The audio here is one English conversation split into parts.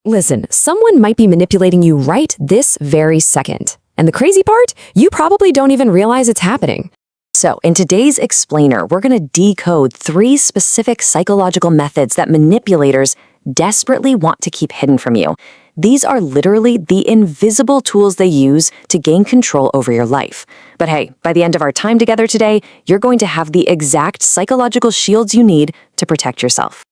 Listen, someone might be manipulating you right this very second. And the crazy part, you probably don't even realize it's happening. So, in today's explainer, we're going to decode 3 specific psychological methods that manipulators desperately want to keep hidden from you. These are literally the invisible tools they use to gain control over your life. But hey, by the end of our time together today, you're going to have the exact psychological shields you need to protect yourself.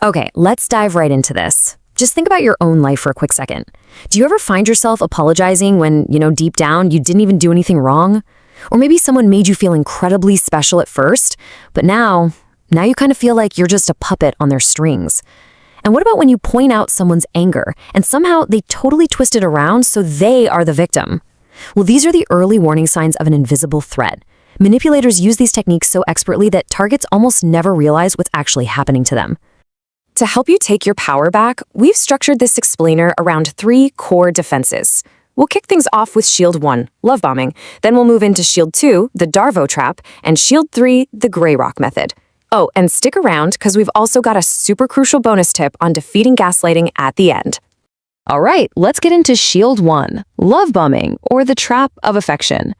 Okay, let's dive right into this. Just think about your own life for a quick second. Do you ever find yourself apologizing when, deep down you didn't even do anything wrong? Or maybe someone made you feel incredibly special at first, but now you kind of feel like you're just a puppet on their strings. And what about when you point out someone's anger and somehow they totally twist it around so they are the victim? Well, these are the early warning signs of an invisible threat. Manipulators use these techniques so expertly that targets almost never realize what's actually happening to them. To help you take your power back, we've structured this explainer around 3 core defenses. We'll kick things off with Shield 1, love bombing. Then we'll move into Shield 2, the Darvo trap, and Shield 3, the Gray Rock method. Oh, and stick around because we've also got a super crucial bonus tip on defeating gaslighting at the end. All right, let's get into Shield 1, love bombing, or the trap of affection.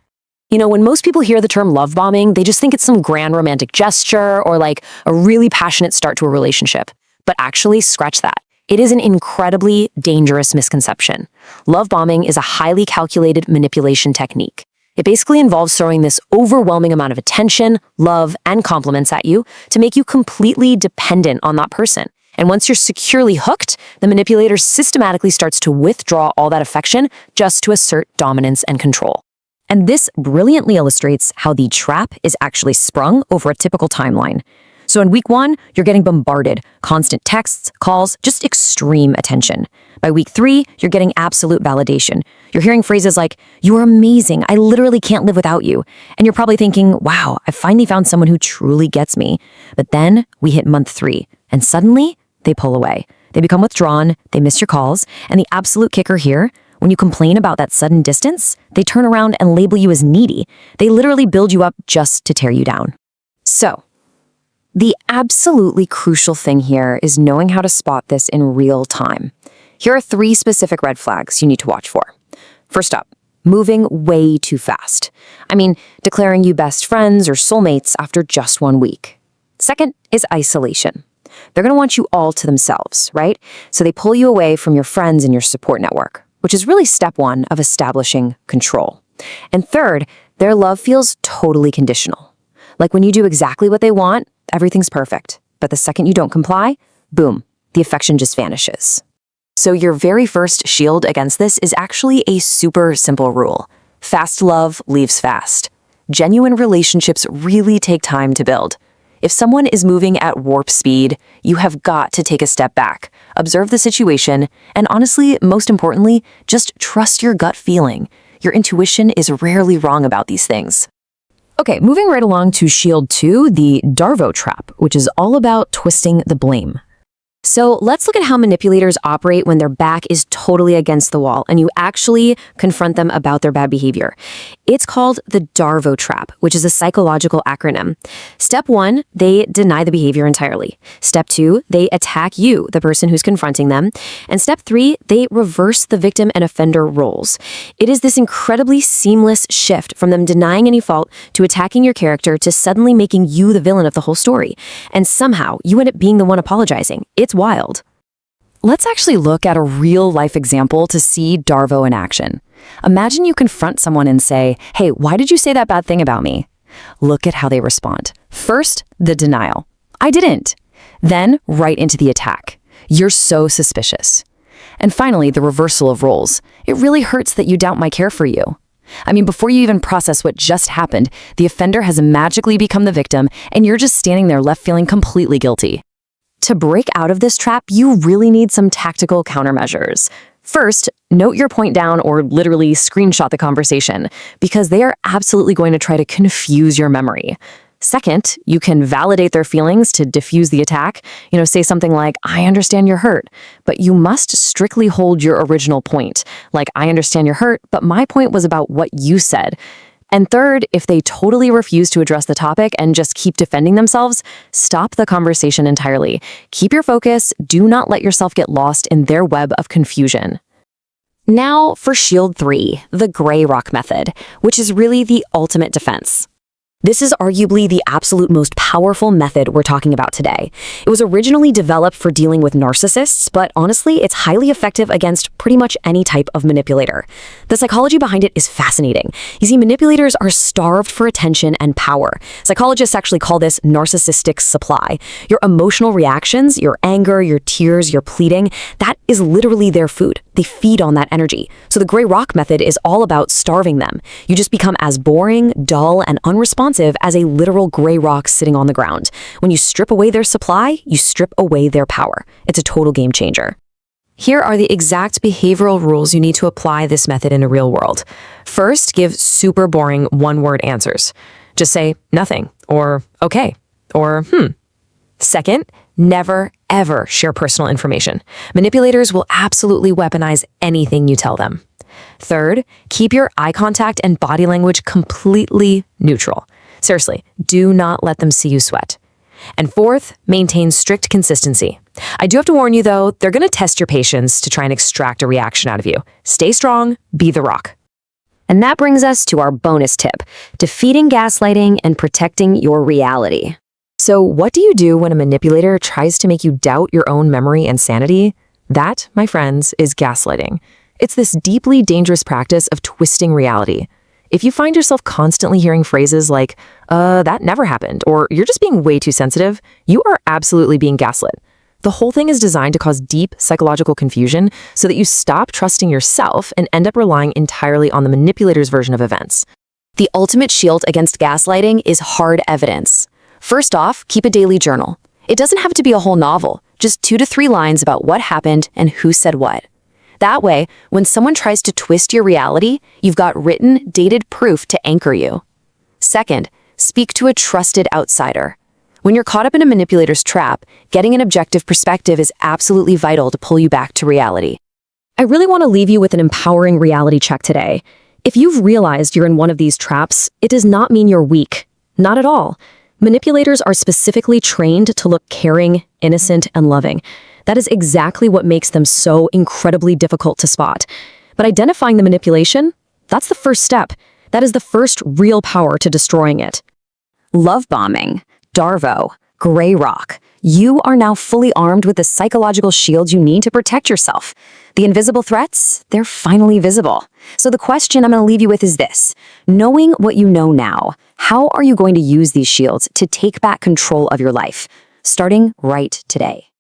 When most people hear the term love bombing, they just think it's some grand romantic gesture or like a really passionate start to a relationship. But actually, scratch that. It is an incredibly dangerous misconception. Love bombing is a highly calculated manipulation technique. It basically involves throwing this overwhelming amount of attention, love, and compliments at you to make you completely dependent on that person. And once you're securely hooked, the manipulator systematically starts to withdraw all that affection just to assert dominance and control. And this brilliantly illustrates how the trap is actually sprung over a typical timeline. So in week 1, you're getting bombarded, constant texts, calls, just extreme attention. By week 3, you're getting absolute validation. You're hearing phrases like, "You are amazing, I literally can't live without you." And you're probably thinking, wow, I finally found someone who truly gets me. But then we hit month 3, and suddenly they pull away. They become withdrawn, they miss your calls, and the absolute kicker here, when you complain about that sudden distance, they turn around and label you as needy. They literally build you up just to tear you down. So, the absolutely crucial thing here is knowing how to spot this in real time. Here are 3 specific red flags you need to watch for. First up, moving way too fast. Declaring you best friends or soulmates after just 1 week. Second is isolation. They're going to want you all to themselves, right? So they pull you away from your friends and your support network, which is really step 1 of establishing control. And third, their love feels totally conditional. Like when you do exactly what they want, everything's perfect. But the second you don't comply, boom, the affection just vanishes. So your very first shield against this is actually a super simple rule. Fast love leaves fast. Genuine relationships really take time to build. If someone is moving at warp speed, you have got to take a step back, observe the situation, and honestly, most importantly, just trust your gut feeling. Your intuition is rarely wrong about these things. Okay, moving right along to Shield 2, the Darvo trap, which is all about twisting the blame. So let's look at how manipulators operate when their back is totally against the wall and you actually confront them about their bad behavior. It's called the Darvo trap, which is a psychological acronym. Step 1, they deny the behavior entirely. Step 2, they attack you, the person who's confronting them. And step 3, they reverse the victim and offender roles. It is this incredibly seamless shift from them denying any fault to attacking your character to suddenly making you the villain of the whole story. And somehow you end up being the one apologizing. It's wild. Let's actually look at a real-life example to see Darvo in action. Imagine you confront someone and say, "Hey, why did you say that bad thing about me?" Look at how they respond. First, the denial. "I didn't." Then, right into the attack. "You're so suspicious." And finally, the reversal of roles. "It really hurts that you doubt my care for you." Before you even process what just happened, the offender has magically become the victim, and you're just standing there left feeling completely guilty. To break out of this trap, you really need some tactical countermeasures. First, note your point down or literally screenshot the conversation, because they are absolutely going to try to confuse your memory. Second, you can validate their feelings to diffuse the attack. Say something like, "I understand you're hurt," but you must strictly hold your original point. Like, "I understand you're hurt, but my point was about what you said." And third, if they totally refuse to address the topic and just keep defending themselves, stop the conversation entirely. Keep your focus. Do not let yourself get lost in their web of confusion. Now for Shield 3, the Gray Rock method, which is really the ultimate defense. This is arguably the absolute most powerful method we're talking about today. It was originally developed for dealing with narcissists, but honestly, it's highly effective against pretty much any type of manipulator. The psychology behind it is fascinating. You see, manipulators are starved for attention and power. Psychologists actually call this narcissistic supply. Your emotional reactions, your anger, your tears, your pleading, that is literally their food. They feed on that energy. So the Gray Rock method is all about starving them. You just become as boring, dull, and unresponsive as a literal gray rock sitting on the ground. When you strip away their supply, you strip away their power. It's a total game changer. Here are the exact behavioral rules you need to apply this method in a real world. First, give super boring one-word answers. Just say nothing, or okay, or Second, never, ever share personal information. Manipulators will absolutely weaponize anything you tell them. Third, keep your eye contact and body language completely neutral. Seriously, do not let them see you sweat. And fourth, maintain strict consistency. I do have to warn you though, they're going to test your patience to try and extract a reaction out of you. Stay strong, be the rock. And that brings us to our bonus tip, defeating gaslighting and protecting your reality. So what do you do when a manipulator tries to make you doubt your own memory and sanity? That, my friends, is gaslighting. It's this deeply dangerous practice of twisting reality. If you find yourself constantly hearing phrases like, that never happened, or you're just being way too sensitive, you are absolutely being gaslit. The whole thing is designed to cause deep psychological confusion so that you stop trusting yourself and end up relying entirely on the manipulator's version of events. The ultimate shield against gaslighting is hard evidence. First off, keep a daily journal. It doesn't have to be a whole novel, just 2 to 3 lines about what happened and who said what. That way, when someone tries to twist your reality, you've got written, dated proof to anchor you. Second, speak to a trusted outsider. When you're caught up in a manipulator's trap, getting an objective perspective is absolutely vital to pull you back to reality. I really want to leave you with an empowering reality check today. If you've realized you're in one of these traps, it does not mean you're weak. Not at all. Manipulators are specifically trained to look caring, innocent, and loving. That is exactly what makes them so incredibly difficult to spot. But identifying the manipulation, that's the first step. That is the first real power to destroying it. Love bombing, Darvo, Gray Rock. You are now fully armed with the psychological shield you need to protect yourself. The invisible threats, they're finally visible. So the question I'm going to leave you with is this. Knowing what you know now, how are you going to use these shields to take back control of your life? Starting right today.